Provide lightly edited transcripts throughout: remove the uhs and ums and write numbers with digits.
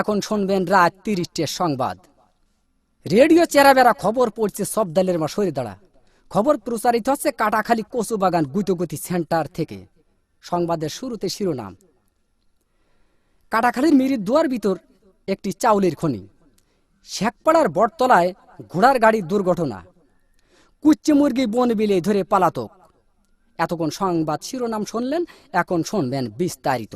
এখন শুনবেন রাত ৩০টার সংবাদ। রেডিও চেরাবেরা খবর পড়ছে সব দলের মা সরে দাঁড়া। খবর প্রচারিত হচ্ছে কাটাখালী কচুবাগান গুতগতি সেন্টার থেকে। সংবাদের শুরুতে শিরোনাম। কাটাখালীর মিরির দুয়ার ভিতর একটি চাউলের খনি। শেখপাড়ার বটতলায় ঘোড়ার গাড়ির দুর্ঘটনা। কুচ্চে মুরগি বন বিলে ধরে পালাতক। এতক্ষণ সংবাদ শিরোনাম শুনলেন, এখন শুনবেন বিস্তারিত।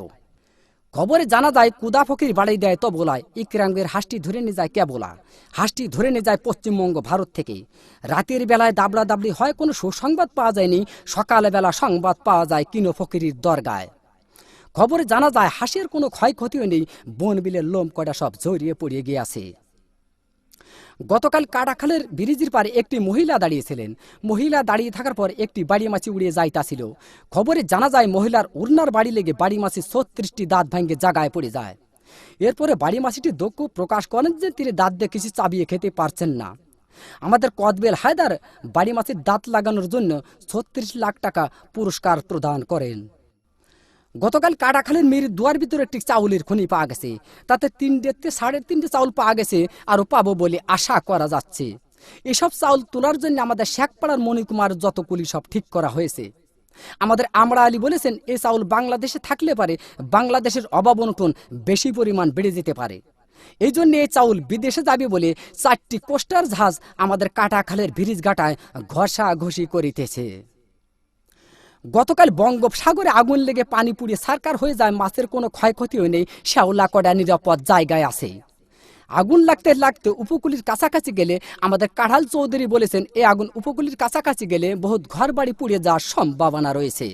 খবরে জানা যায় কুদা ফকির বাড়ি দেয় তবলায়, ইকরামের হাঁসটি ধরে নিয়ে যায় কেবলা। হাঁসটি ধরে নিয়ে যায় পশ্চিমবঙ্গ ভারত থেকে। রাতের বেলায় দাবড়া দাবড়ি হয়, কোনো সুসংবাদ পাওয়া যায়নি। সকালবেলা সংবাদ পাওয়া যায় কিনো ফকিরির দরগায়। খবরে জানা যায় হাঁসের কোনো ক্ষয়ক্ষতিও নেই, বন বিলের লোম কয়টা সব জড়িয়ে পড়িয়ে গিয়েছে। গতকাল কাটাখালের ব্রিজের পারে একটি মহিলা দাঁড়িয়েছিলেন। মহিলা দাঁড়িয়ে থাকার পর একটি বাড়ি মাছি উড়িয়ে যাইতাছিল। খবরে জানা যায় মহিলার উড়নার বাড়ি লেগে বাড়ি মাছি ৩৬টি দাঁত ভাঙে জায়গায় পড়ে যায়। এরপরে বাড়ি মাছিটি দুঃখ প্রকাশ করেন যে তিনি দাঁত দিয়ে কিছু চাবিয়ে খেতে পারছেন না। আমাদের কদবেল হায়দার বাড়ি মাছির দাঁত লাগানোর জন্য ৩৬ লাখ টাকা পুরস্কার প্রদান করেন। গতকাল কাটাখালীর মিরির দুয়ার ভিতরে একটি চাউলের খনি পাওয়া গেছে। তাতে ৩.৫ চাউল পাওয়া গেছে, আরও পাবো বলে আশা করা যাচ্ছে। এসব চাউল তোলার জন্য আমাদের শেখপাড়ার মণিকুমার যত কুলি সব ঠিক করা হয়েছে। আমাদের আমরা আলী বলেছেন, এই চাউল বাংলাদেশে থাকলে পারে বাংলাদেশের অভাব অনটন বেশি পরিমাণ বেড়ে যেতে পারে। এই জন্য এই চাউল বিদেশে যাবে বলে ৪টি কোস্টার জাহাজ আমাদের কাটাখালের ব্রিজ ঘাটায় ঘষাঘষি করিতেছে। গতকাল বঙ্গোপসাগরে আগুন লেগে পানি পুড়িয়ে ছারকার হয়ে যায়, মাছের কোনো ক্ষয়ক্ষতিও নেই, শ্যাওলাকড়া নিরাপদ জায়গায় আছে। আগুন লাগতে লাগতে উপকূলের কাছাকাছি গেলে আমাদের কাঁঠাল চৌধুরী বলেছেন, এই আগুন উপকূলের কাছাকাছি গেলে বহুত ঘর বাড়ি পুড়িয়ে যাওয়ার সম্ভাবনা রয়েছে।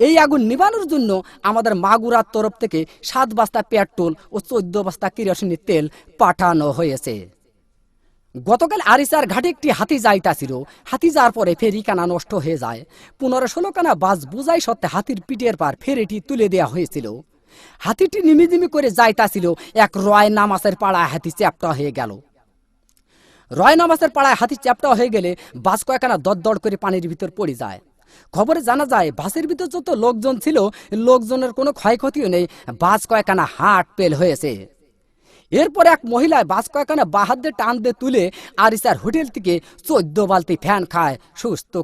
এই আগুন নিবানোর জন্য আমাদের মাগুরার তরফ থেকে ৭ বস্তা পেট্রোল ও ১৪ বস্তা কেরোসিনের তেল পাঠানো হয়েছে। গতকাল আরিচার ঘাটে একটি হাতি যাইতাছিল। হাতি যাওয়ার পরে ফেরিখানা নষ্ট হয়ে যায়। ১৫-১৬ খানা বাস বুঝাই সত্ত্বে হাতির পিঠের পার ফেরিটি তুলে দেওয়া হয়েছিল। হাতিটি নিমিজিমি করে যাইতাছিল, এক রয় নামাজের পাড়ায় হাতি চ্যাপ্টা হয়ে গেল। রয় নামাজের পাড়ায় হাতি চ্যাপ্টা হয়ে গেলে বাস কয়েকখানা দরদর করে পানির ভিতর পড়ে যায়। খবরে জানা যায় বাসের ভিতর যত লোকজন ছিল, লোকজনের কোনো ক্ষয়ক্ষতিও নেই, বাস কয়েকখানা হাট পেল হয়েছে। এরপর এক মহিলায় বাস কয়েকখানা বাহাত দিয়ে টান দিয়ে তুলে আরিচার হোটেল থেকে ১৪ বালতি ফ্যান খায় সুস্থ